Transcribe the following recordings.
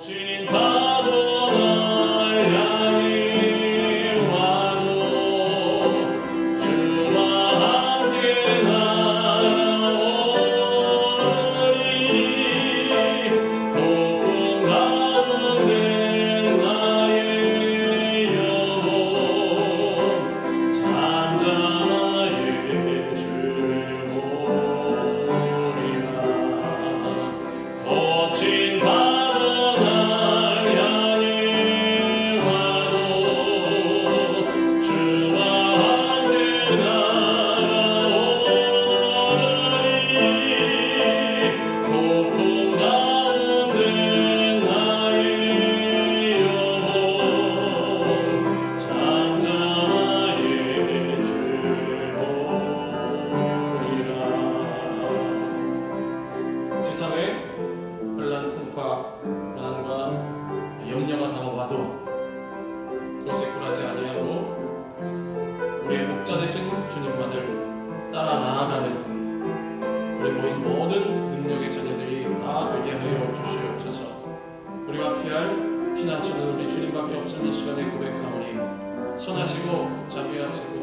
거친 파도 날 향해 와도 주와 함께 나아오리. 폭풍 가운데 나의 영혼 잠잠하게 주를 보리라. 거친 파도 날 향해 와도 주와 함께 나아오리. 폭풍 가운데 나의 영혼 잠잠하게 주를 보리라. 세상에 혼란, 풍파, 고난과 영려가 다가와도 곳에 굴하지 아니하고 우리의 목자 되신 주님만을 따라 나아가는 우리 모인 모든 능력의 자녀들이 다 되게 하여 주시옵소서. 우리가 피할 피난처는 우리 주님밖에 없으니 시간에 고백하오니 선하시고 자비하시고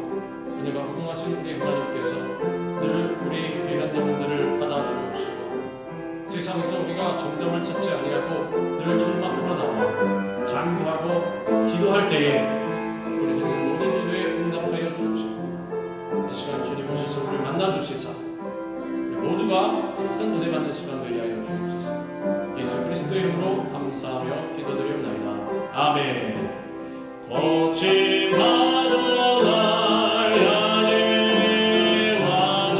은혜가 무궁하신 우리 하나님께서 늘 우리 귀한 영혼들을 받아주옵시고 세상에서 우리가 정답을 찾지 아니하고 늘 주님 앞으로 나와 간구하고 기도할 때에 부르짖는 모든 기도에 응답하여 주옵시고 이 시간 주님 오셔서 우리를 만나주시사 우리 모두가 큰 은혜 받는 시간 되게 하여 주옵소서. 예수 그리스도의 이름으로 감사하며 기도드리옵나이다. 아멘. 거친 파도 날 향해 와도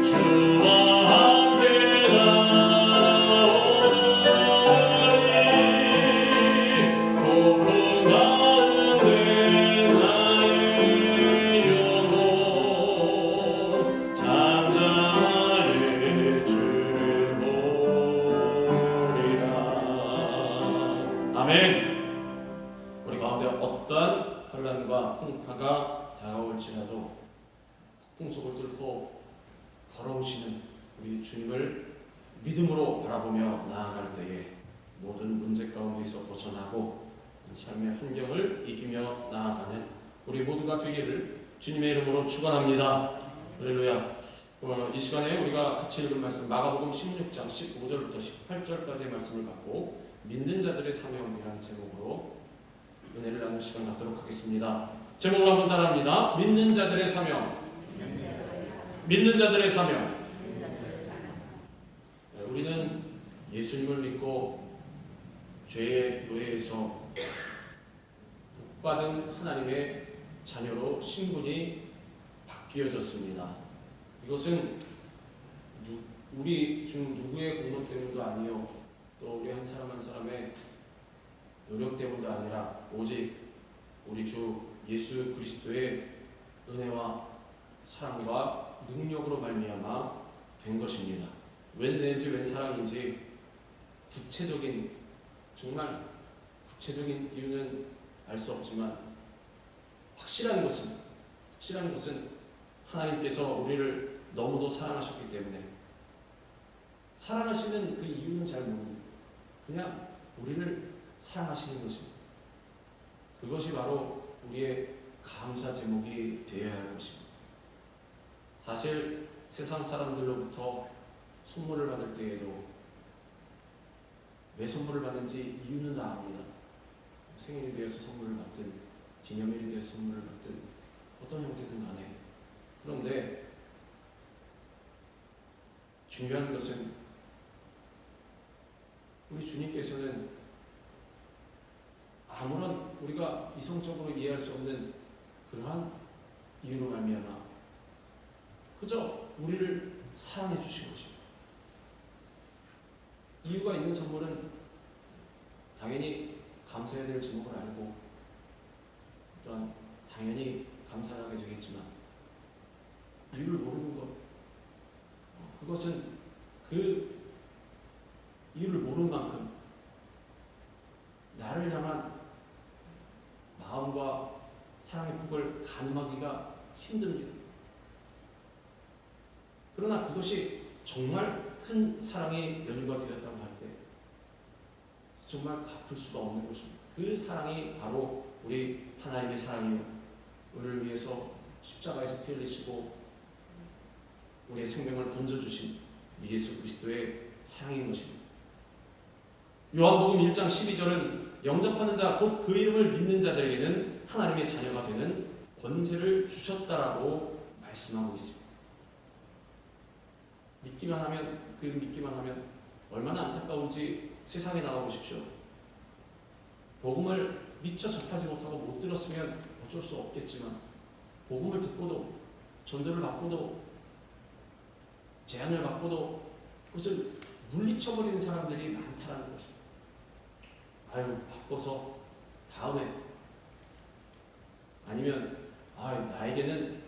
주와 함께 나아오리. 폭풍 가운데 나의 영혼 잠잠하게 주를 보리라. 아멘. 우리 가운데 어떤 혼란과 풍파가 다가올지라도 폭풍속을 뚫고 걸어오시는 우리 주님을 믿음으로 바라보며 나아갈 때에 모든 문제 가운데서 벗어나고 삶의 환경을 이기며 나아가는 우리 모두가 되기를 주님의 이름으로 축원합니다. 할렐루야. 이 시간에 우리가 같이 읽은 말씀 마가복음 16장 15절부터 18절까지의 말씀을 갖고 믿는 자들의 사명이라는 제목으로 은혜를 나누는 시간 갖도록 하겠습니다. 제목을 한번 따라합니다. 믿는 자들의 사명. 믿는 자들의 사명. 우리는 예수님을 믿고 죄의 노예에서 복받은 하나님의 자녀로 신분이 바뀌어졌습니다. 이것은 우리 중 누구의 공로 때문도 아니요 또 우리 한 사람 한 사람의 노력 때문도 아니라 오직 우리 주 예수 그리스도의 은혜와 사랑과 능력으로 말미암아 된 것입니다. 웬 은혜인지 웬 사랑인지 구체적인 정말 구체적인 이유는 알 수 없지만 확실한 것은 하나님께서 우리를 너무도 사랑하셨기 때문에 사랑하시는 그 이유는 잘 모릅니다. 그냥 우리를 사랑하시는 것입니다. 그것이 바로 우리의 감사 제목이 되어야 할 것입니다. 사실 세상 사람들로부터 선물을 받을 때에도 왜 선물을 받는지 이유는 다 압니다. 생일이 되어서 선물을 받든 기념일이 되어서 선물을 받든 어떤 형태든 간에. 그런데 중요한 것은 우리 주님께서는 아무런 우리가 이성적으로 이해할 수 없는 그러한 이유로 말미암아 그저 우리를 사랑해 주신 것입니다. 이유가 있는 선물은 당연히 감사해야 될 제목을 알고 또한 당연히 감사를 하게 되겠지만 이유를 모르는 것, 그것은 그 이유를 모르는 만큼 나를 향한 마음과 사랑의 폭을 가늠하기가 힘듭니다. 그러나 그것이 정말 큰 사랑의 연유가 되었다고 할 때 정말 갚을 수가 없는 것입니다. 그 사랑이 바로 우리 하나님의 사랑이요, 우리를 위해서 십자가에서 피 흘리시고 우리의 생명을 건져주신 예수 그리스도의 사랑인 것입니다. 요한복음 1장 12절은 영접하는 자 곧 그 이름을 믿는 자들에게는 하나님의 자녀가 되는 권세를 주셨다라고 말씀하고 있습니다. 믿기만 하면 얼마나 안타까운지 세상에 나가 보십시오. 복음을 미처 접하지 못하고 못 들었으면 어쩔 수 없겠지만 복음을 듣고도 전도를 받고도 제안을 받고도 그것을 물리쳐버리는 사람들이 많다라는 것입니다. 아유, 바꿔서 다음에, 아니면 나에게는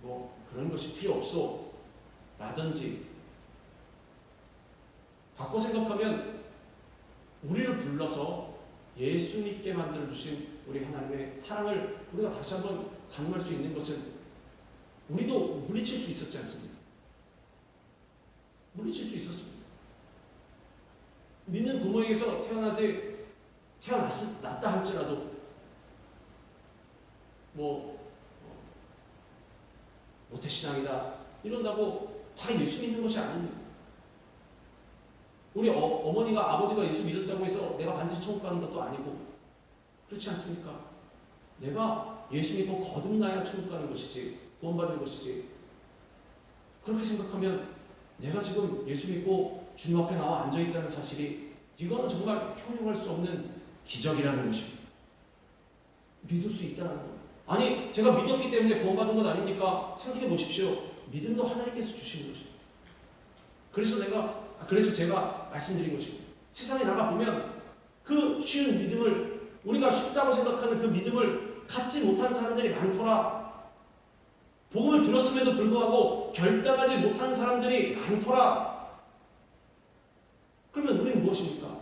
뭐 그런 것이 필요 없어 라든지, 바꿔 생각하면 우리를 불러서 예수 믿게 만들어주신 우리 하나님의 사랑을 우리가 다시 한번 가늠할 수 있는 것은 우리도 물리칠 수 있었지 않습니까? 물리칠 수 있었습니다. 믿는 부모에게서 태어났다 할지라도 모태신앙이다 이런다고 다 예수 믿는 것이 아닙니다. 우리 어머니가 아버지가 예수 믿었다고 해서 내가 반드시 천국 가는 것도 아니고, 그렇지 않습니까? 내가 예수 믿고 거듭나야 천국 가는 것이지, 구원받는 것이지. 그렇게 생각하면 내가 지금 예수 믿고 주님 앞에 나와 앉아있다는 사실이, 이거는 정말 형용할 수 없는 기적이라는 것입니다. 믿을 수 있다는 것. 아니, 제가 믿었기 때문에 구원받은 것 아닙니까? 생각해 보십시오. 믿음도 하나님께서 주시는 것입니다. 그래서 제가 말씀드린 것입니다. 세상에 나가보면 그 쉬운 믿음을, 우리가 쉽다고 생각하는 그 믿음을 갖지 못한 사람들이 많더라. 복음을 들었음에도 불구하고 결단하지 못한 사람들이 많더라. 그러면 우리는 무엇입니까?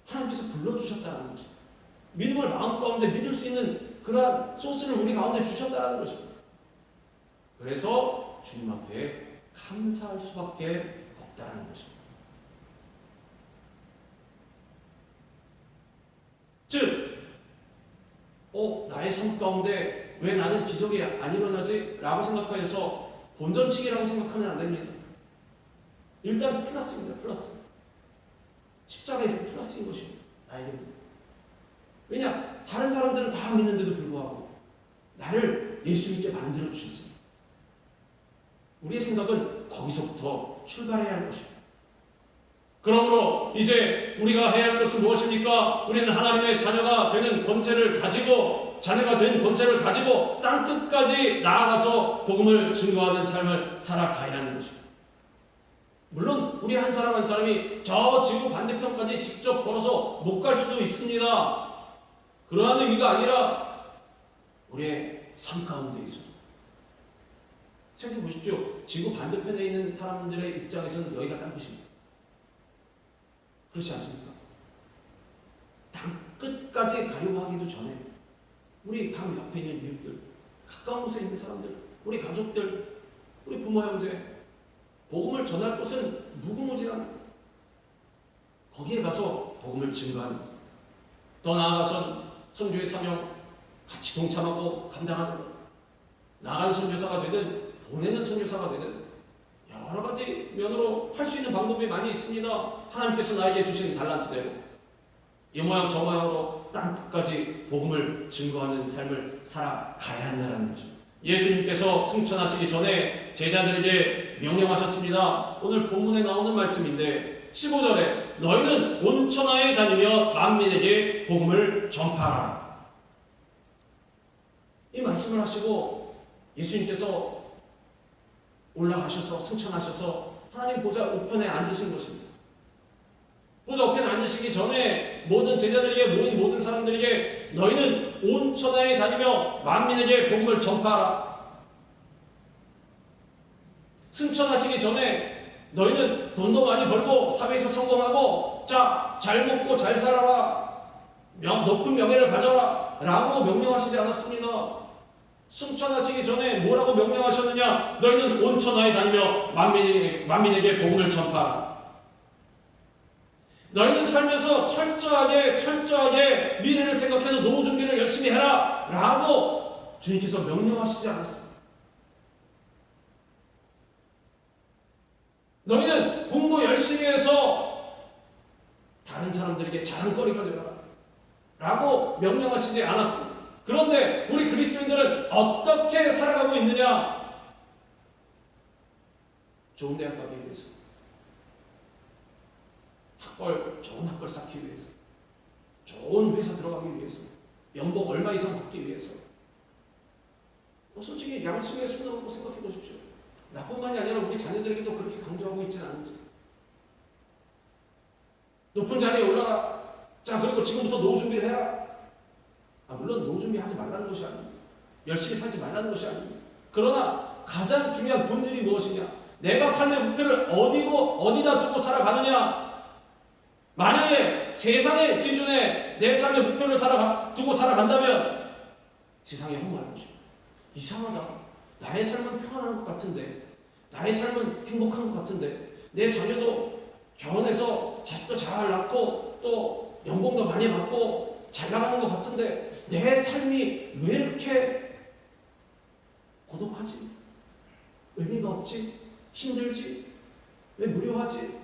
하나님께서 불러주셨다는 것입니다. 믿음을 마음 가운데 믿을 수 있는 그러한 소스를 우리 가운데 주셨다는 것입니다. 그래서 주님 앞에 감사할 수밖에 없다는 것입니다. 즉, 나의 삶 가운데 왜 나는 기적이 안 일어나지? 라고 생각하여서 본전치기라고 생각하면 안 됩니다. 일단 플러스입니다. 플러스. 십자가의 플러스인 것입니다. 나에게는. 왜냐? 다른 사람들은 다 믿는데도 불구하고 나를 예수 믿게 만들어 주셨습니다. 우리의 생각은 거기서부터 출발해야 할 것입니다. 그러므로 이제 우리가 해야 할 것은 무엇입니까? 우리는 하나님의 자녀가 되는 권세를 가지고, 자녀가 된 권세를 가지고 땅 끝까지 나아가서 복음을 증거하는 삶을 살아가야 하는 것입니다. 물론 우리 한 사람 한 사람이 저 지구 반대편까지 직접 걸어서 못 갈 수도 있습니다. 그러한 의미가 아니라 우리의 삶 가운데 있어. 생각해 보십시오. 지구 반대편에 있는 사람들의 입장에서는 여기가 땅 끝입니다. 그렇지 않습니까? 땅 끝까지 가려고 하기도 전에 우리 바로 옆에 있는 이웃들, 가까운 곳에 있는 사람들, 우리 가족들, 우리 부모 형제, 복음을 전할 곳은 무궁무진합니다. 거기에 가서 복음을 증거하는, 더 나아가선 선교의 사명 같이 동참하고 감당하는 것, 나간 선교사가 되든 보내는 선교사가 되든 여러 가지 면으로 할 수 있는 방법이 많이 있습니다. 하나님께서 나에게 주신 달란트대로 이 모양 저 모양으로 땅끝까지 복음을 증거하는 삶을 살아가야 한다는 것입니다. 예수님께서 승천하시기 전에 제자들에게 명령하셨습니다. 오늘 본문에 나오는 말씀인데 15절에 너희는 온 천하에 다니며 만민에게 복음을 전파하라. 이 말씀을 하시고 예수님께서 올라가셔서 승천하셔서 하나님 보좌 우편에 앉으신 것입니다. 보좌 우편에 앉으시기 전에 모든 제자들에게, 모인 모든 사람들에게 너희는 온 천하에 다니며 만민에게 복음을 전파하라. 승천하시기 전에 너희는 돈도 많이 벌고 사회에서 성공하고 잘 먹고 잘 살아라, 높은 명예를 가져라 라고 명령하시지 않았습니다. 승천하시기 전에 뭐라고 명령하셨느냐? 너희는 온 천하에 다니며 만민에게 복음을 전파하라. 너희는 살면서 철저하게 미래를 생각해서 노후 준비를 열심히 해라 라고 주님께서 명령하시지 않았습니다. 너희는 공부 열심히 해서 다른 사람들에게 자랑거리가 되라 라고 명령하시지 않았습니다. 그런데 우리 그리스도인들은 어떻게 살아가고 있느냐? 좋은 대학 가기 위해서, 좋은 학벌 쌓기 위해서, 좋은 회사 들어가기 위해서, 연봉 얼마 이상 받기 위해서. 솔직히 양심에 손 얹고 생각해 보십시오. 나뿐만이 아니라 우리 자녀들에게도 그렇게 강조하고 있지는 않은지. 높은 자리에 올라가. 자, 그리고 지금부터 노후 준비를 해라. 물론 노후 준비하지 말라는 것이 아닙니다. 열심히 살지 말라는 것이 아닙니다. 그러나 가장 중요한 본질이 무엇이냐? 내가 삶의 목표를 어디다 두고 살아가느냐? 만약에 세상의 기준에 내 삶의 목표를 두고 살아간다면 세상이 헛말할 것입니다. 이상하다. 나의 삶은 평안한 것 같은데, 나의 삶은 행복한 것 같은데, 내 자녀도 결혼해서 자식도 잘 낳고 또 연봉도 많이 받고 잘 나가는 것 같은데 내 삶이 왜 이렇게 고독하지? 의미가 없지? 힘들지? 왜 무료하지?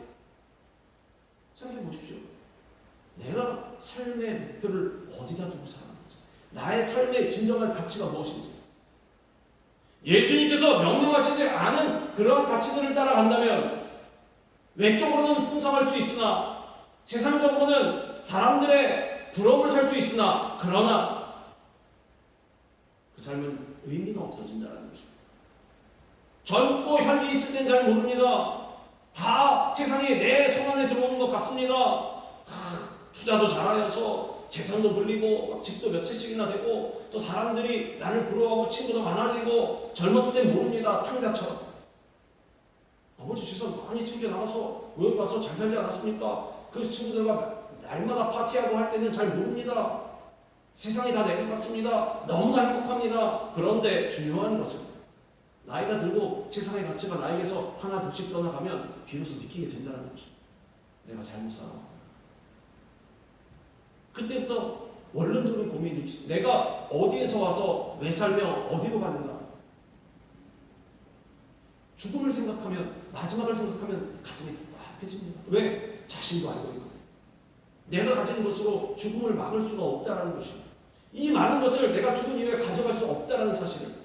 생각해 보십시오. 내가 삶의 목표를 어디다 두고 살아가는지, 나의 삶의 진정한 가치가 무엇인지, 예수님께서 명령하시지 않은 그런 가치들을 따라간다면 외적으로는 풍성할 수 있으나 세상적으로는 사람들의 부러움을 살 수 있으나 그러나 그 삶은 의미가 없어진다는 것입니다. 젊고 혈기 있을 땐 잘 모릅니다. 다 세상에 내 손 안에 들어오는 것 같습니다. 투자도 잘하여서 재산도 불리고 집도 몇 채씩이나 되고 또 사람들이 나를 부러워하고 친구도 많아지고 젊었을 땐 모릅니다. 탕자처럼 아버지 재산 많이 챙겨 나가서 외국 가서 잘 살지 않았습니까? 그 친구들과 날마다 파티하고 할 때는 잘 모릅니다. 세상이 다 내 것 같습니다. 너무나 행복합니다. 그런데 중요한 것은 나이가 들고 세상의 가치가 나에게서 하나 둘씩 떠나가면 비로소 느끼게 된다는 거죠. 내가 잘못 살아왔구나. 그때부터 원론적인 고민이 들기. 내가 어디에서 와서 왜 살며 어디로 가는가. 죽음을 생각하면, 마지막을 생각하면 가슴이 답답해집니다. 왜? 자신도 알고 있거든. 내가 가진 것으로 죽음을 막을 수가 없다는 것입니다. 이 많은 것을 내가 죽은 이후에 가져갈 수 없다는 사실을.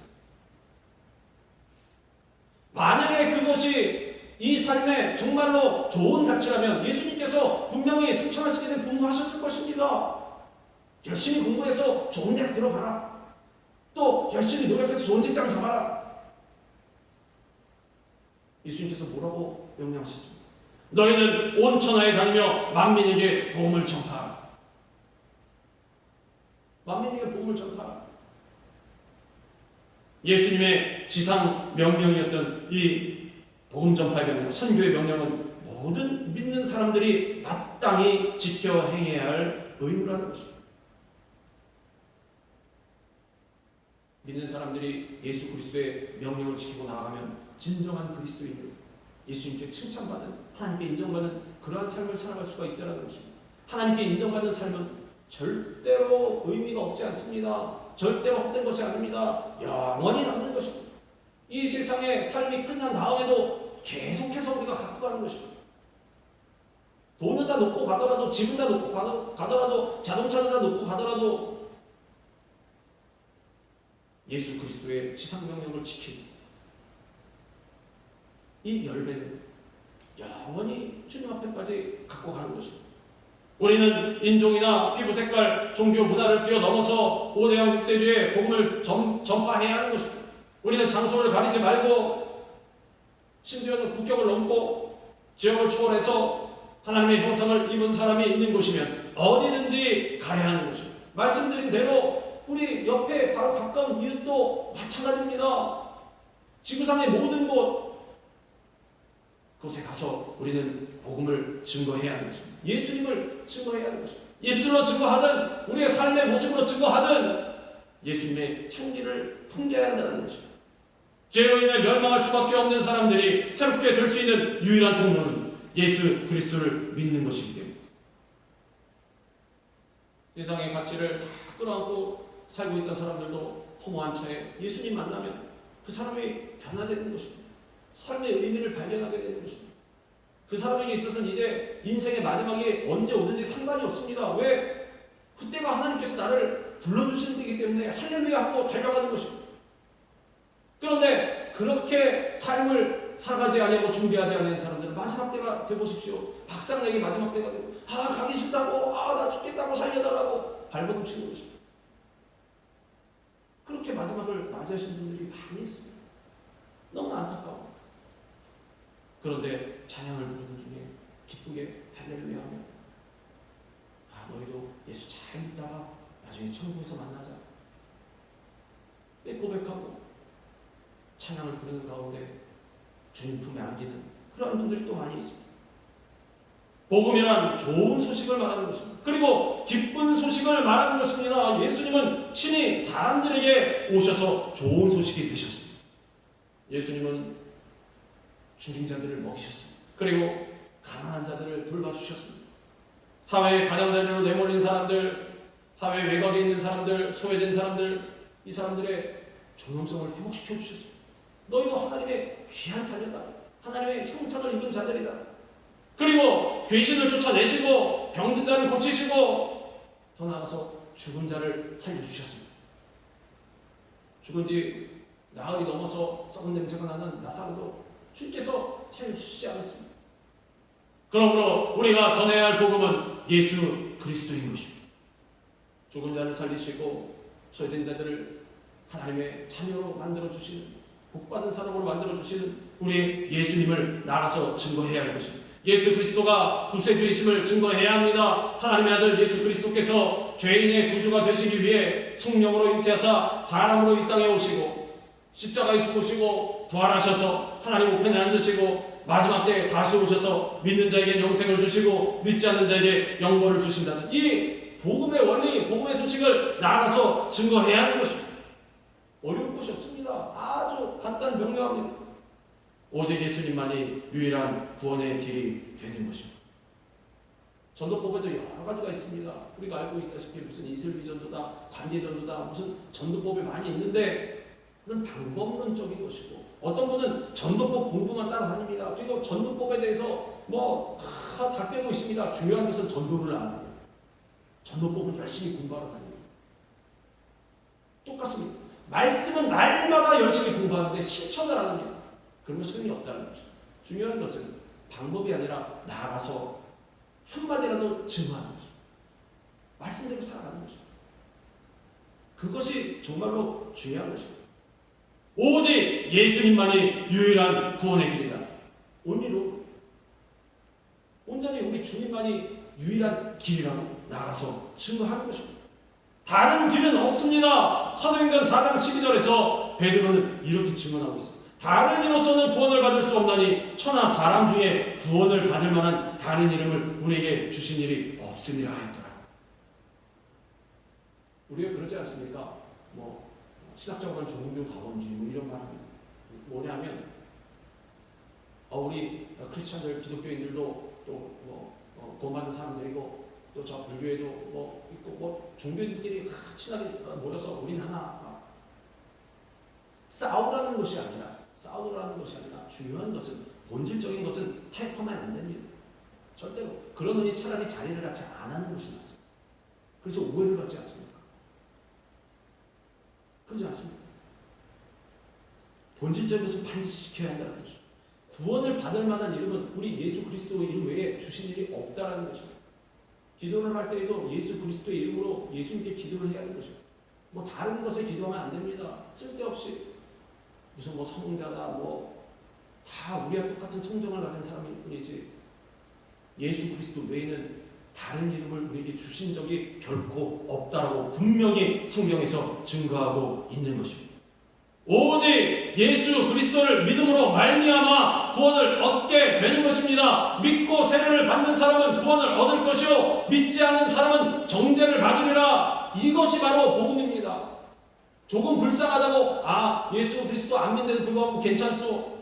만약에 그것이 이 삶에 정말로 좋은 가치라면 예수님께서 분명히 승천하시게 된 분부하셨을 것입니다. 열심히 공부해서 좋은 대학 들어가라. 또 열심히 노력해서 좋은 직장 잡아라. 예수님께서 뭐라고 명령하셨습니까? 너희는 온 천하에 다니며 만민에게 복음을 전파하라. 만민에게 복음을 전파하라. 예수님의 지상 명령이었던 이 복음 전파의 명령, 선교의 명령은 모든 믿는 사람들이 마땅히 지켜 행해야 할 의무라는 것입니다. 믿는 사람들이 예수 그리스도의 명령을 지키고 나아가면 진정한 그리스도인들, 예수님께 칭찬받는, 하나님께 인정받는 그러한 삶을 살아갈 수가 있다는 것입니다. 하나님께 인정받는 삶은 절대로 의미가 없지 않습니다. 절대로 헛된 것이 아닙니다. 영원히 남는 것입니다. 이 세상의 삶이 끝난 다음에도 계속해서 우리가 갖고 가는 것입니다. 돈을 다 놓고 가더라도, 집을 다 놓고 가더라도, 자동차를 다 놓고 가더라도 예수 그리스도의 지상명령을 지키고 이 열매는 영원히 주님 앞에까지 갖고 가는 것입니다. 우리는 인종이나 피부 색깔, 종교, 문화를 뛰어넘어서 5대양 6대주의 복음을 전파해야 하는 것입니다. 우리는 장소를 가리지 말고 심지어는 국경을 넘고 지역을 초월해서 하나님의 형상을 입은 사람이 있는 곳이면 어디든지 가야 하는 것입니다. 말씀드린 대로 우리 옆에 바로 가까운 이웃도 마찬가지입니다. 지구상의 모든 그곳에 가서 우리는 복음을 증거해야 하는 것입니다. 예수님을 증거해야 하는 것입니다. 입술로 증거하든 우리의 삶의 모습으로 증거하든 예수님의 향기를 풍겨야 한다는 것입니다. 죄로 인해 멸망할 수밖에 없는 사람들이 새롭게 될 수 있는 유일한 통로는 예수 그리스도를 믿는 것이기 때문에 세상의 가치를 다 끌어안고 살고 있던 사람들도 허무한 차에 예수님 만나면 그 사람이 변화되는 것입니다. 삶의 의미를 발견하게 되는 것입니다. 그 사람에게 있어서는 이제 인생의 마지막이 언제 오든지 상관이 없습니다. 왜? 그때가 하나님께서 나를 불러주시는 때이기 때문에 할렐루야 하고 달려가는 것입니다. 그런데 그렇게 삶을 살아가지 아니하고 준비하지 않은 사람들은 마지막 때가 되보십시오. 박상에게 마지막 때가 되고 가기 싫다고 나 죽겠다고 살려달라고 발버둥 치는 것입니다. 그렇게 마지막을 맞이하신 분들이 많이 있습니다. 너무 안타까워. 그런데 찬양을 부르는 중에 기쁘게 할렐루야 하며 너희도 예수 잘 믿다가 나중에 천국에서 만나자. 내 고백하고 찬양을 부르는 가운데 주님 품에 안기는 그런 분들이 또 많이 있습니다. 복음이란 좋은 소식을 말하는 것입니다. 그리고 기쁜 소식을 말하는 것입니다. 예수님은 친히 사람들에게 오셔서 좋은 소식이 되셨습니다. 예수님은 죽인 자들을 먹이셨습니다. 그리고 가난한 자들을 돌봐주셨습니다. 사회의 가장자리로 내몰린 사람들, 사회 외곽에 있는 사람들, 소외된 사람들, 이 사람들의 존엄성을 회복시켜 주셨습니다. 너희도 하나님의 귀한 자녀다. 하나님의 형상을 입은 자들이다. 그리고 귀신을 쫓아내시고 병든 자를 고치시고 더 나아가서 죽은 자를 살려주셨습니다. 죽은 지 나흘이 넘어서 썩은 냄새가 나는 나사로도 주님께서 살려주시지 않았습니다. 그러므로 우리가 전해야 할 복음은 예수 그리스도인 것입니다. 죽은 자를 살리시고 소외된 자들을 하나님의 자녀로 만들어주시는, 복받은 사람으로 만들어주시는 우리 예수님을 나가서 증거해야 할 것입니다. 예수 그리스도가 구세주이심을 증거해야 합니다. 하나님의 아들 예수 그리스도께서 죄인의 구주가 되시기 위해 성령으로 잉태하사 사람으로 이 땅에 오시고 십자가에 죽으시고 부활하셔서 하나님 우편에 앉으시고 마지막 때에 다시 오셔서 믿는 자에게 영생을 주시고 믿지 않는 자에게 영벌을 주신다는 이 복음의 원리, 복음의 소식을 나가서 증거해야 하는 것입니다. 어려운 것이 없습니다. 아주 간단 명료합니다. 오직 예수님만이 유일한 구원의 길이 되는 것입니다. 전도법에도 여러 가지가 있습니다. 우리가 알고 있다시피 무슨 이슬비전도다, 관계전도다, 무슨 전도법이 많이 있는데 그건 방법론적인 것이고 어떤 분은 전도법 공부만 따라다닙니다. 그리고 전도법에 대해서 다 꿰고 있습니다. 중요한 것은 전도를 안 합니다. 전도법은 열심히 공부하러 다닙니다. 똑같습니다. 말씀은 날마다 열심히 공부하는데 실천을 안 합니다. 그러면 소용이 없다는 거죠. 중요한 것은 방법이 아니라 나아가서 한마디라도 증거하는 거죠. 말씀대로 살아가는 거죠. 그것이 정말로 중요한 것입니다. 오직 예수님만이 유일한 구원의 길이다. 온리로 온전히 우리 주님만이 유일한 길이라고 나가서 증거하는 것입니다. 다른 길은 없습니다. 사도행전 4장 12절에서 베드로는 이렇게 증언하고 있습니다. 다른 이로서는 구원을 받을 수 없나니 천하 사람 중에 구원을 받을 만한 다른 이름을 우리에게 주신 일이 없으니라 했더라. 우리가 그러지 않습니까? 신학적으로는 종교 다원주의 이런 말 합니다. 뭐냐면 우리 크리스천들, 기독교인들도 또 구원받는 사람들이고 또 저 불교에도 있고 종교인들끼리 친하게 모여서 우린 하나 싸우라는 것이 아니라 중요한 것은 본질적인 것은 타협하면 안 됩니다. 절대로 그러느니 차라리 자리를 갖지 안 하는 것이 낫습니다. 그래서 오해를 받지 않습니까? 그러지 않습니다. 본질적인 것은 반드시 지켜야 한다는 것이죠. 구원을 받을 만한 이름은 우리 예수 그리스도의 이름 외에 주신 일이 없다라는 것입니다. 기도를 할 때에도 예수 그리스도의 이름으로 예수님께 기도를 해야 하는 것입니다. 다른 것에 기도하면 안 됩니다. 쓸데없이 무슨 성자다 다 우리와 똑같은 성정을 가진 사람일 뿐이지 예수 그리스도 외에는 다른 이름을 우리에게 주신 적이 결코 없다고 분명히 성경에서 증거하고 있는 것입니다. 오직 예수 그리스도를 믿음으로 말미암아 구원을 얻게 되는 것입니다. 믿고 세례를 받는 사람은 구원을 얻을 것이요 믿지 않는 사람은 정죄를 받으리라. 이것이 바로 복음입니다. 조금 불쌍하다고 예수 그리스도 안 믿는데도 불구하고 괜찮소,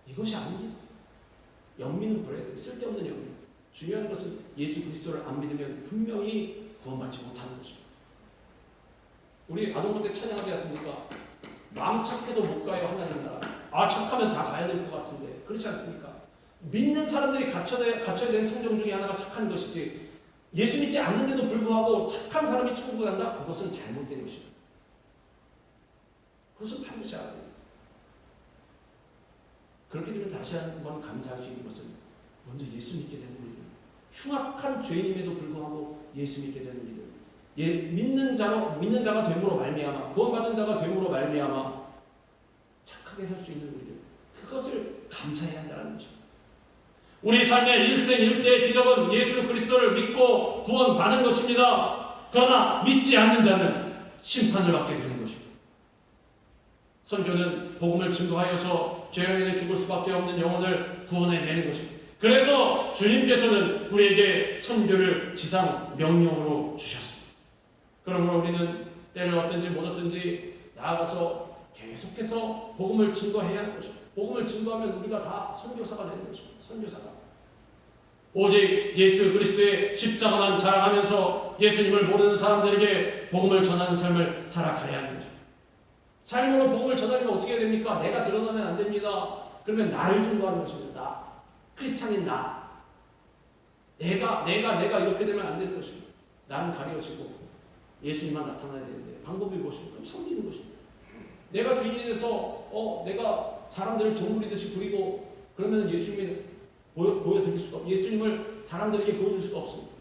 이것이 아닙니다. 영민은 버려야 돼요. 쓸데없는 영민. 중요한 것은 예수 그리스도를 안 믿으면 분명히 구원받지 못하는 것입니다. 우리 아동부 때 찬양하지 않습니까? 마음 착해도 못 가요 하나님 나라. 아, 착하면 다 가야 될 것 같은데 그렇지 않습니까? 믿는 사람들이 갖춰야 되는 성경 중에 하나가 착한 것이지, 예수 믿지 않는데도 불구하고 착한 사람이 천국에 간다? 그것은 잘못된 것입니다. 그것은 반드시 알아야 됩니다. 그렇게 되면 다시 한번 감사할 수 있는 것은 먼저 예수 믿게 되는 우리들, 흉악한 죄임에도 불구하고 예수 믿게 되는 우리들, 믿는 자가 됨으로 말미암아, 구원받은 자가 됨으로 말미암아 착하게 살 수 있는 우리들, 그것을 감사해야 한다는 것입니다. 우리 삶의 일생일대의 기적은 예수 그리스도를 믿고 구원받은 것입니다. 그러나 믿지 않는 자는 심판을 받게 되는 것입니다. 선교는 복음을 증거하여서 죄인에 죽을 수밖에 없는 영혼을 구원해내는 것입니다. 그래서 주님께서는 우리에게 선교를 지상 명령으로 주셨습니다. 그러므로 우리는 때를 얻든지 못 얻든지 나아가서 계속해서 복음을 증거해야 하는 것입니다. 복음을 증거하면 우리가 다 선교사가 되는 것입니다. 선교사가. 오직 예수 그리스도의 십자가만 자랑하면서 예수님을 모르는 사람들에게 복음을 전하는 삶을 살아가야 하는 것입니다. 삶으로 복음을 전하려면 어떻게 됩니까? 내가 드러나면 안 됩니다. 그러면 나를 증거하는 것입니다. 나. 크리스찬인 나. 내가 이렇게 되면 안 되는 것입니다. 나는 가려지고 예수님만 나타나야 되는데 방법이 무엇입니까? 그럼 섬기는 것입니다. 내가 주인이 돼서 내가 사람들을 종부리듯이 부리고 그러면 예수님이 보여드릴 수가 없고 예수님을 사람들에게 보여줄 수가 없습니다.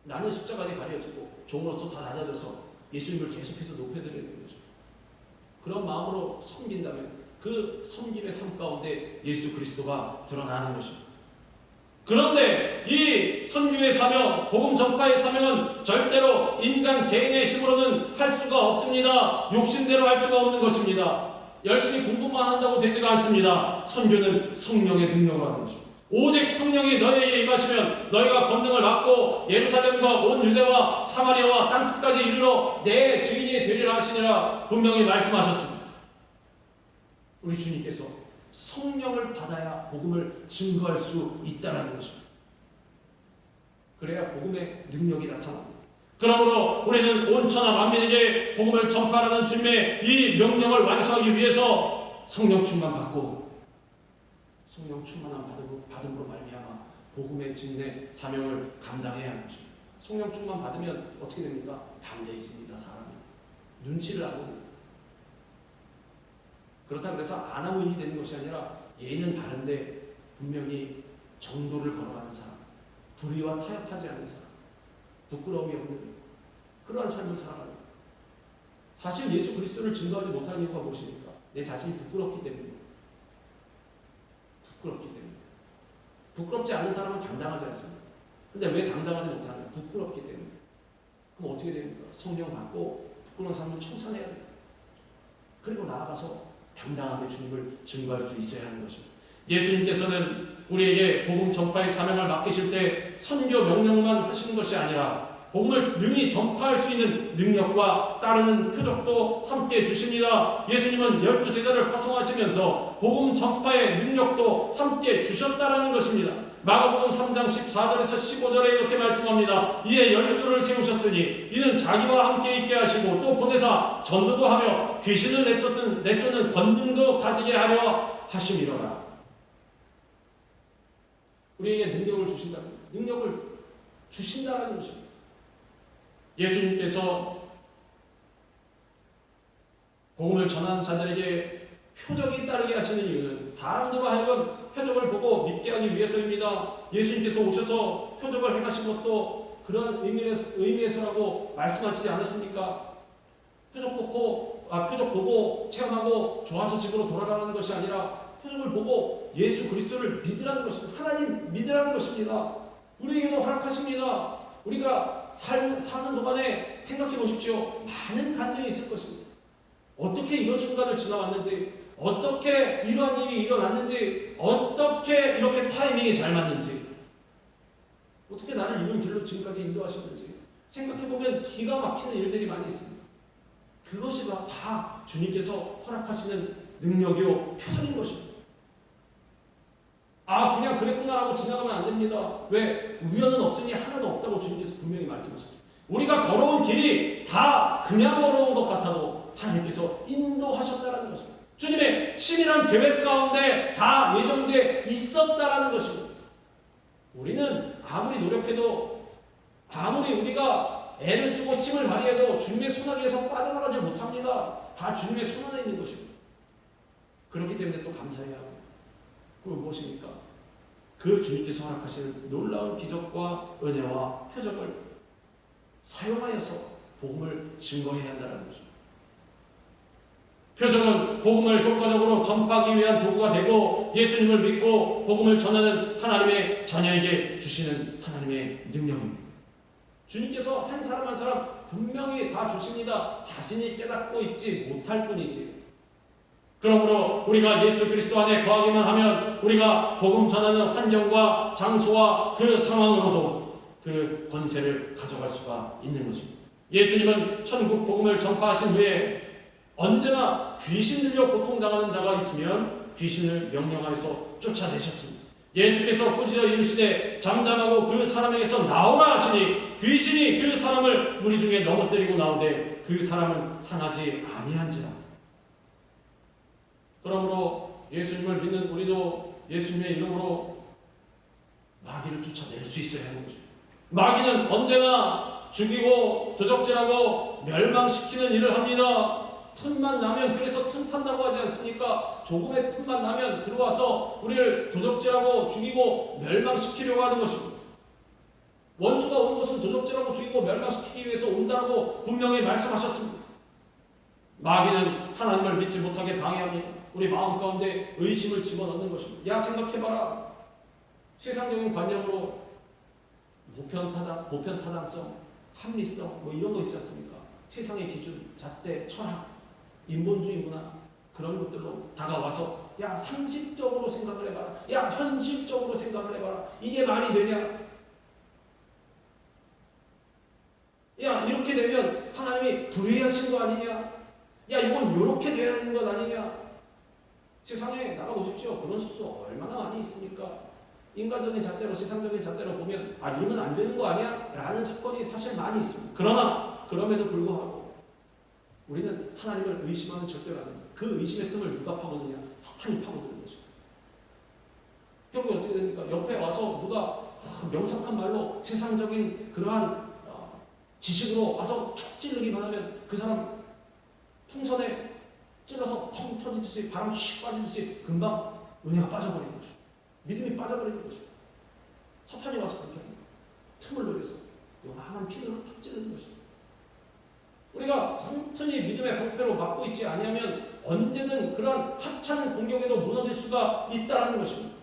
나는 십자가에 가려지고 종으로서 더 낮아져서 예수님을 계속해서 높여드려야 되는 것입니다. 그런 마음으로 섬긴다면 그 섬김의 삶 가운데 예수 그리스도가 드러나는 것입니다. 그런데 이 선교의 사명, 복음 전파의 사명은 절대로 인간 개인의 힘으로는 할 수가 없습니다. 욕심대로 할 수가 없는 것입니다. 열심히 공부만 한다고 되지가 않습니다. 선교는 성령의 능력으로 하는 것입니다. 오직 성령이 너희에게 임하시면 너희가 권능을 받고 예루살렘과 온 유대와 사마리아와 땅끝까지 이르러 내 증인이 되리라 하시니라 분명히 말씀하셨습니다. 우리 주님께서 성령을 받아야 복음을 증거할 수 있다는 것입니다. 그래야 복음의 능력이 나타납니다. 그러므로 우리는 온 천하 만민에게 복음을 전파하는 주님의 이 명령을 완수하기 위해서 성령 충만 받고 성령 충만함 받음으로 말미암아 복음의 진내 사명을 감당해야 하는 것입니다. 성령 충만 받으면 어떻게 됩니까? 담대해집니다. 사람이 눈치를 안 봅니다. 그렇다고 해서 아나무인이 되는 것이 아니라 예는 바른데 분명히 정도를 걸어가는 사람, 불의와 타협하지 않는 사람, 부끄러움이 없는 그러한 삶을 살아가는. 사실 예수 그리스도를 증거하지 못하는 이유가 무엇입니까? 내 자신이 부끄럽기 때문입니다. 부끄럽기 때문에. 부끄럽지 않은 사람은 당당하지 않습니다. 근데 왜 당당하지 못하느냐? 부끄럽기 때문에. 그럼 어떻게 됩니까? 성령 받고 부끄러운 사람은 청산해야 됩니다. 그리고 나아가서 당당하게 주님을 증거할 수 있어야 하는 것입니다. 예수님께서는 우리에게 복음 전파의 사명을 맡기실 때 선교 명령만 하시는 것이 아니라 복음을 능히 전파할 수 있는 능력과 따르는 표적도 함께 주십니다. 예수님은 12제자를 파송하시면서 복음 전파의 능력도 함께 주셨다라는 것입니다. 마가복음 3장 14절에서 15절에 이렇게 말씀합니다. 이에 12를 세우셨으니 이는 자기와 함께 있게 하시고 또 보내사 전도도 하며 귀신을 내쫓는 권능도 가지게 하려 하심이로라. 우리에게 능력을 주신다는 능력을 주신다는 것입니다. 예수님께서 복음을 전하는 자들에게 표적이 따르게 하시는 이유는 사람들로 하여금 표적을 보고 믿게 하기 위해서입니다. 예수님께서 오셔서 표적을 행하신 것도 그런 의미에서라고 말씀하시지 않았습니까? 표적 보고 체험하고 좋아서 집으로 돌아가는 것이 아니라 표적을 보고 예수 그리스도를 믿으라는 것입니다. 하나님 믿으라는 것입니다. 우리에게도 허락하십니다. 우리가 사는 동안에 생각해 보십시오. 많은 간증이 있을 것입니다. 어떻게 이런 순간을 지나왔는지, 어떻게 이러한 일이 일어났는지, 어떻게 이렇게 타이밍이 잘 맞는지, 어떻게 나를 이런 길로 지금까지 인도하셨는지 생각해보면 기가 막히는 일들이 많이 있습니다. 그것이 다 주님께서 허락하시는 능력이요 표적인 것입니다. 그냥 그랬구나라고 지나가면 안 됩니다. 왜? 우연은 없으니 하나도 없다고 주님께서 분명히 말씀하셨습니다. 우리가 걸어온 길이 다 그냥 걸어온 것 같아도 하나님께서 인도하셨다라는 것입니다. 주님의 치밀한 계획 가운데 다 예정되어 있었다라는 것입니다. 우리는 아무리 노력해도, 아무리 우리가 애를 쓰고 힘을 발휘해도 주님의 손아귀에서 빠져나가지 못합니다. 다 주님의 손 안에 있는 것입니다. 그렇기 때문에 또 감사해야 합니다. 그건 무엇입니까? 그 주님께서 허락하시는 놀라운 기적과 은혜와 표적을 사용하여서 복음을 증거해야 한다는 것입니다. 표적은 복음을 효과적으로 전파하기 위한 도구가 되고 예수님을 믿고 복음을 전하는 하나님의 자녀에게 주시는 하나님의 능력입니다. 주님께서 한 사람 한 사람 분명히 다 주십니다. 자신이 깨닫고 있지 못할 뿐이지. 그러므로 우리가 예수 그리스도 안에 거하기만 하면 우리가 복음 전하는 환경과 장소와 그 상황으로도 그 권세를 가져갈 수가 있는 것입니다. 예수님은 천국 복음을 전파하신 후에 언제나 귀신 들려 고통당하는 자가 있으면 귀신을 명령하여서 쫓아내셨습니다. 예수께서 꾸짖어 이르시되 잠잠하고 그 사람에게서 나오라 하시니 귀신이 그 사람을 무리 중에 넘어뜨리고 나오되 그 사람은 상하지 아니한지라. 그러므로 예수님을 믿는 우리도 예수님의 이름으로 마귀를 쫓아낼 수 있어야 하는 것입니다. 마귀는 언제나 죽이고 도적질하고 멸망시키는 일을 합니다. 틈만 나면, 그래서 틈 탄다고 하지 않습니까? 조금의 틈만 나면 들어와서 우리를 도적질하고 죽이고 멸망시키려고 하는 것입니다. 원수가 오는 것은 도적질하고 죽이고 멸망시키기 위해서 온다고 분명히 말씀하셨습니다. 마귀는 하나님을 믿지 못하게 방해합니다. 우리 마음 가운데 의심을 집어넣는 것입니다. 야, 생각해봐라. 세상적인 관념으로 보편타당성, 합리성 뭐 이런 거 있지 않습니까? 세상의 기준, 잣대, 철학, 인본주의 문화 그런 것들로 다가와서 야, 상식적으로 생각을 해봐라. 야, 현실적으로 생각을 해봐라. 이게 말이 되냐? 야, 이렇게 되면 하나님이 불의하신 거 아니냐? 야, 이건 이렇게 돼야 되는 것 아니냐? 세상에 나가보십시오. 그런 소수 얼마나 많이 있습니까? 인간적인 잣대로, 세상적인 잣대로 보면 아, 이러면 안 되는 거 아니야? 라는 사건이 사실 많이 있습니다. 그러나 그럼에도 불구하고 우리는 하나님을 의심하면 절대로 안 됩니다. 그 의심의 틈을 누가 파고드냐? 사탄이 파고드는 거죠. 결국 어떻게 됩니까? 옆에 와서 누가 명석한 말로 세상적인 그러한 지식으로 와서 툭 찌르기만 하면 그 사람 풍선에 찔러서 펑 터지듯이 바람 슉 빠지듯이 금방 은혜가 빠져버리는 거죠. 믿음이 빠져버리는 거죠. 사탄이 와서 그렇게 합니다. 틈을 노려서 요만한 피눈으로 탁 찌르는 것입니다. 우리가 튼튼히 믿음의 방패로 막고 있지 아니하면 언제든 그런 하찮은 공격에도 무너질 수가 있다는 것입니다.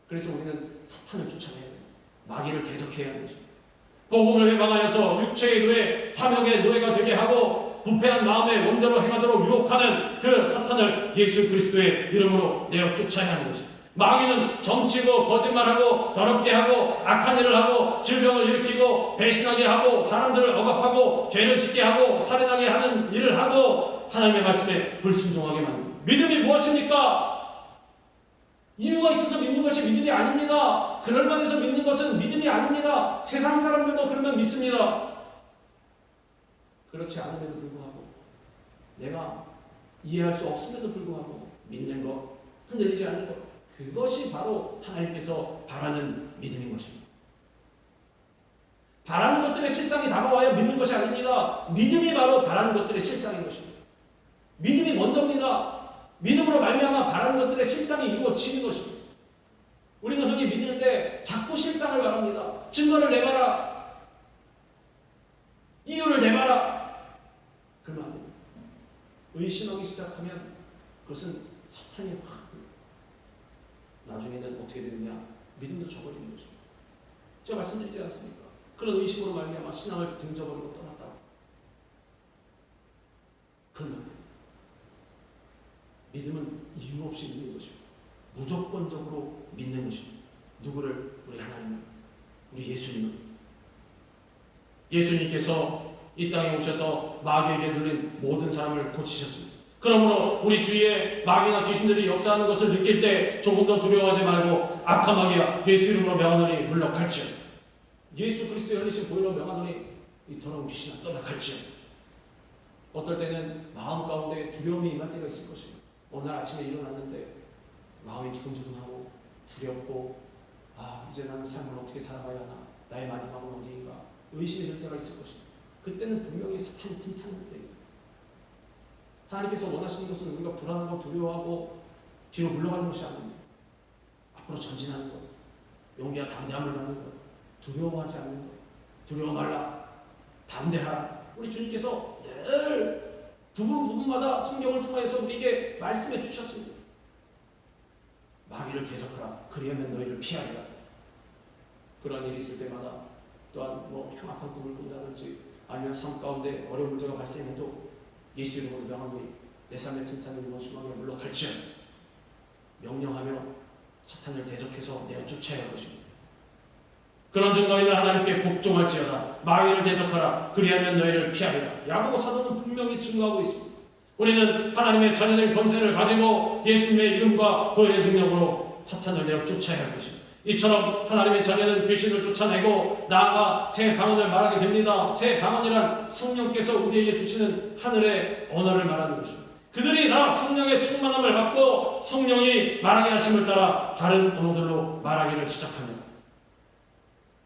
그래서 우리는 사탄을 쫓아내야 됩니다. 마귀를 대적해야 하는 것입니다. 복음을 해방하여서 육체의 노예, 탐욕의 노예가 되게 하고 부패한 마음의 원대로 행하도록 유혹하는 그 사탄을 예수 그리스도의 이름으로 내어 쫓아야 하는 것입니다. 마귀는 정치고 거짓말하고 더럽게 하고 악한 일을 하고 질병을 일으키고 배신하게 하고 사람들을 억압하고 죄를 짓게 하고 살인하게 하는 일을 하고 하나님의 말씀에 불순종하게 만듭니다. 믿음이 무엇입니까? 이유가 있어서 믿는 것이 믿음이 아닙니다. 그럴 만해서 믿는 것은 믿음이 아닙니다. 세상 사람들도 그러면 믿습니다. 그렇지 않음에도 불구하고 내가 이해할 수 없음에도 불구하고 믿는 것, 흔들리지 않는 것, 그것이 바로 하나님께서 바라는 믿음인 것입니다. 바라는 것들의 실상이 다가와야 믿는 것이 아닙니다. 믿음이 바로 바라는 것들의 실상인 것입니다. 믿음이 먼저입니다. 믿음으로 말미암아 바라는 것들의 실상이 이루어지는 것입니다. 우리는 흔히 믿을 때 자꾸 실상을 바랍니다. 증거를 내봐라. 이유를 내봐라. 그러면 안 됩니다. 의심하기 시작하면 그것은 사탄이 확 나중에는 어떻게 되느냐? 믿음도 저버리는 것입니다. 제가 말씀드리지 않습니까? 그런 의심으로 말미암아 신앙을 등져버리고 떠났다고. 그러면 안 됩니다. 믿음은 이유 없이 믿는 것입니다. 무조건적으로 믿는 것입니다. 누구를? 우리 하나님을, 우리 예수님을. 예수님께서 이 땅에 오셔서 마귀에게 눌린 모든 사람을 고치셨습니다. 그러므로 우리 주위에 마귀나 귀신들이 역사하는 것을 느낄 때 조금 더 두려워하지 말고 악한 마귀야 예수 이름으로 명하노니 물러갈지어다. 예수 그리스도의 열리신 보혈로 명하노니 이 더러운 귀신아 떠나갈지어다. 어떨 때는 마음 가운데 두려움이 임할 때가 있을 것입니다. 어느 날 아침에 일어났는데 마음이 두근두근하고 두렵고 이제 나는 삶을 어떻게 살아가야 하나, 나의 마지막은 어디인가 의심이 들 때가 있을 것입니다. 그때는 분명히 사탄이 틈타는 때입니다. 하나님께서 원하시는 것은 우리가 불안하고 두려워하고 뒤로 물러가는 것이 아닙니다. 앞으로 전진하는 것, 용기와 담대함을 갖는 것, 두려워하지 않는 것, 두려워 말라, 담대하라. 우리 주님께서 늘 부분마다 성경을 통해서 우리에게 말씀해 주셨습니다. 마귀를 대적하라, 그리하면 너희를 피하리라. 그러한 일이 있을 때마다 또한 흉악한 꿈을 꾼다든지 아니면 삶 가운데 어려운 문제가 발생해도 예수 이름으로 명하노니 내 삶의 틈타는 원수망에 물러갈지어다. 명령하며 사탄을 대적해서 내어 쫓아야 할 것입니다. 그런즉 너희는 하나님께 복종할지어다. 마귀를 대적하라, 그리하면 너희를 피하리라. 야고보 사도는 분명히 증거하고 있습니다. 우리는 하나님의 자녀된 권세를 가지고 예수님의 이름과 보혈의 능력으로 사탄을 내어 쫓아야 할 것입니다. 이처럼 하나님의 자녀는 귀신을 쫓아내고 나아가 새 방언을 말하게 됩니다. 새 방언이란 성령께서 우리에게 주시는 하늘의 언어를 말하는 것입니다. 그들이 다 성령의 충만함을 받고 성령이 말하게 하심을 따라 다른 언어들로 말하기를 시작합니다.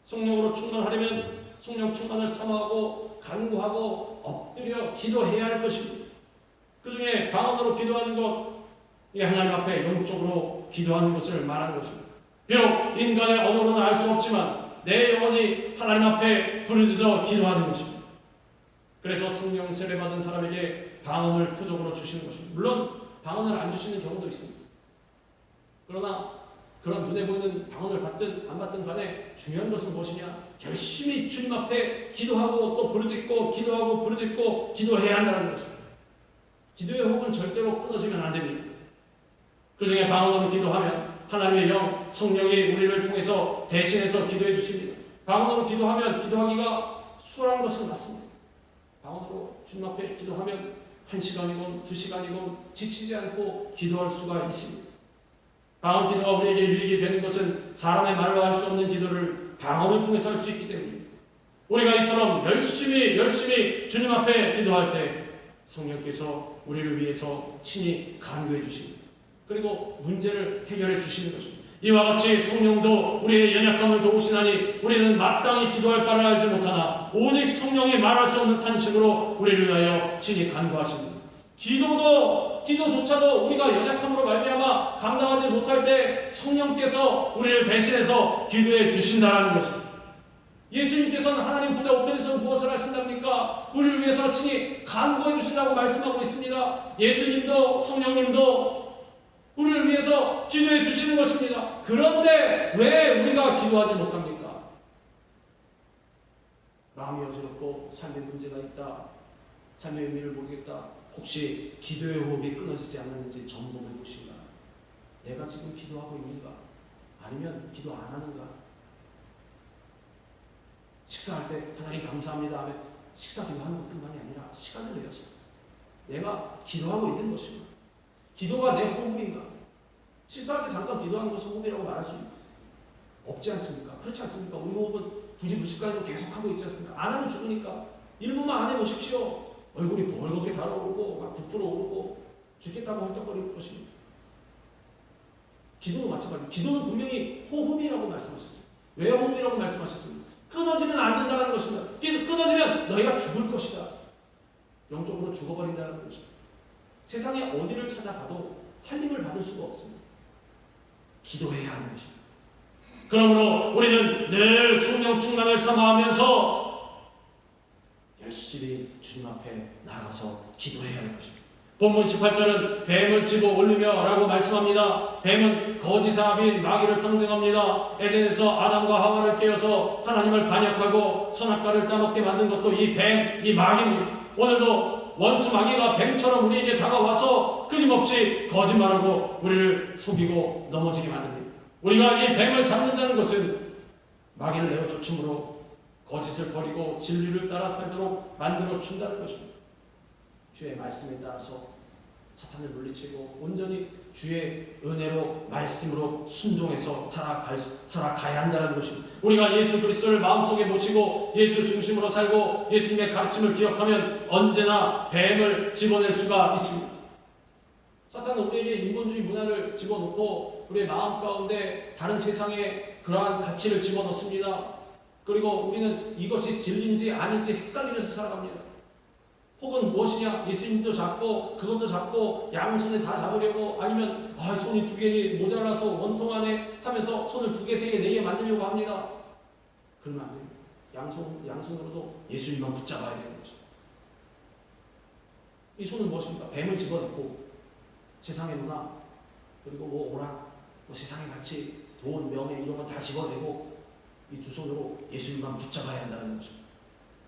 성령으로 충만하려면 성령 충만을 사모하고 간구하고 엎드려 기도해야 할 것입니다. 그 중에 방언으로 기도하는 것, 이게 하나님 앞에 영적으로 기도하는 것을 말하는 것입니다. 비록 인간의 언어로는 알 수 없지만 내 영혼이 하나님 앞에 부르짖어 기도하는 것입니다. 그래서 성령 세례 받은 사람에게 방언을 표적으로 주시는 것입니다. 물론 방언을 안 주시는 경우도 있습니다. 그러나 그런 눈에 보이는 방언을 받든 안 받든 간에 중요한 것은 무엇이냐? 열심히 주님 앞에 기도하고 또 부르짖고 기도하고 부르짖고 기도해야 한다는 것입니다. 기도의 호흡은 절대로 끊어지면 안 됩니다. 그 중에 방언으로 기도하면 하나님의 영, 성령이 우리를 통해서 대신해서 기도해 주십니다. 방언으로 기도하면 기도하기가 수월한 것은 맞습니다. 방언으로 주님 앞에 기도하면 1시간이건 2시간이건 지치지 않고 기도할 수가 있습니다. 방언 기도가 우리에게 유익이 되는 것은 사람의 말로 할 수 없는 기도를 방언을 통해서 할 수 있기 때문입니다. 우리가 이처럼 열심히 주님 앞에 기도할 때 성령께서 우리를 위해서 친히 간구해 주십니다. 그리고 문제를 해결해 주시는 것입니다. 이와 같이 성령도 우리의 연약함을 도우시나니 우리는 마땅히 기도할 바를 알지 못하나 오직 성령이 말할 수 없는 탄식으로 우리를 위하여 친히 간구하십니다. 기도조차도 우리가 연약함으로 말미암아 감당하지 못할 때 성령께서 우리를 대신해서 기도해 주신다는 것입니다. 예수님께서는 하나님 보좌 우편에서 무엇을 하신답니까? 우리를 위해서 친히 간구해 주신다고 말씀하고 있습니다. 예수님도 성령님도 우리를 위해서 기도해 주시는 것입니다. 그런데 왜 우리가 기도하지 못합니까? 마음이 어지럽고 삶에 문제가 있다, 삶의 의미를 모르겠다, 혹시 기도의 호흡이 끊어지지 않았는지 점검해 보신가? 내가 지금 기도하고 있는가? 아니면 기도 안 하는가? 식사할 때 하나님 감사합니다 하면 식사 기도하는 것뿐만이 아니라 시간을 내어서 내가 기도하고 있는 것입니다. 기도가 내 호흡인가? 식사할 때 잠깐 기도하는 것을 호흡이라고 말할 수 없지 않습니까? 그렇지 않습니까? 우리 호흡은 굳이 무식까지도 계속하고 있지 않습니까? 안 하면 죽으니까 1분만 안 해보십시오. 얼굴이 벌겋게 달아오르고 막 부풀어 오르고 죽겠다고 헐떡거릴 것입니다. 기도도 마찬가지입니다. 기도는 분명히 호흡이라고 말씀하셨습니다. 왜 호흡이라고 말씀하셨습니까? 끊어지면 안 된다는 것입니다. 끊어지면 너희가 죽을 것이다. 영적으로 죽어버린다는 것입니다. 세상에 어디를 찾아가도 살림을 받을 수가 없습니다. 기도해야 하는 것입니다. 그러므로 우리는 늘 성령 충만을 사모하면서 열심히 주님 앞에 나가서 기도해야 할 것입니다. 본문 18절은 뱀을 집어 올리며 라고 말씀합니다. 뱀은 거지사업인 마귀를 상징합니다. 에덴에서 아담과 하와를 깨어서 하나님을 반역하고 선악과를 따먹게 만든 것도 이 뱀, 이 마귀입니다. 오늘도 원수 마귀가 뱀처럼 우리에게 다가와서 끊임없이 거짓말하고 우리를 속이고 넘어지게 만듭니다. 우리가 이 뱀을 잡는다는 것은 마귀를 내어 쫓음으로 거짓을 버리고 진리를 따라 살도록 만들어 준다는 것입니다. 주의 말씀에 따라서 사탄을 물리치고 온전히 주의 은혜로 말씀으로 순종해서 살아가야 한다는 것입니다. 우리가 예수 그리스도를 마음속에 모시고 예수 중심으로 살고 예수님의 가르침을 기억하면 언제나 뱀을 집어낼 수가 있습니다. 사탄은 우리에게 인본주의 문화를 집어넣고 우리의 마음 가운데 다른 세상의 그러한 가치를 집어넣습니다. 그리고 우리는 이것이 진리인지 아닌지 헷갈리면서 살아갑니다. 혹은 무엇이냐? 예수님도 잡고 그것도 잡고 양손에 다 잡으려고, 아니면 손이 2개 모자라서 원통 안에 하면서 손을 2개, 3개, 4개 만들려고 합니다. 그러면 안 됩니다. 양손으로도 예수님만 붙잡아야 되는 것입니다. 이 손은 무엇입니까? 뱀을 집어넣고 세상의 문화, 그리고 오락, 세상의 가치, 돈, 명예 이런 건 다 집어내고 이 2 손으로 예수님만 붙잡아야 한다는 것입니다.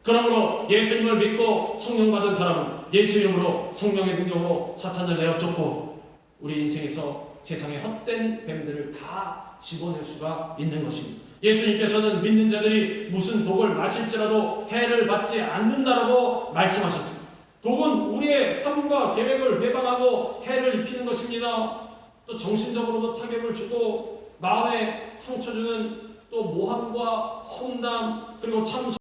그러므로 예수님을 믿고 성령 받은 사람은 예수 이름으로 성령의 능력으로 사탄을 내어쫓고 우리 인생에서 세상의 헛된 뱀들을 다 집어낼 수가 있는 것입니다. 예수님께서는 믿는 자들이 무슨 독을 마실지라도 해를 받지 않는다라고 말씀하셨습니다. 독은 우리의 삶과 계획을 회방하고 해를 입히는 것입니다. 또 정신적으로도 타격을 주고 마음에 상처 주는 또 모함과 험담, 그리고 참소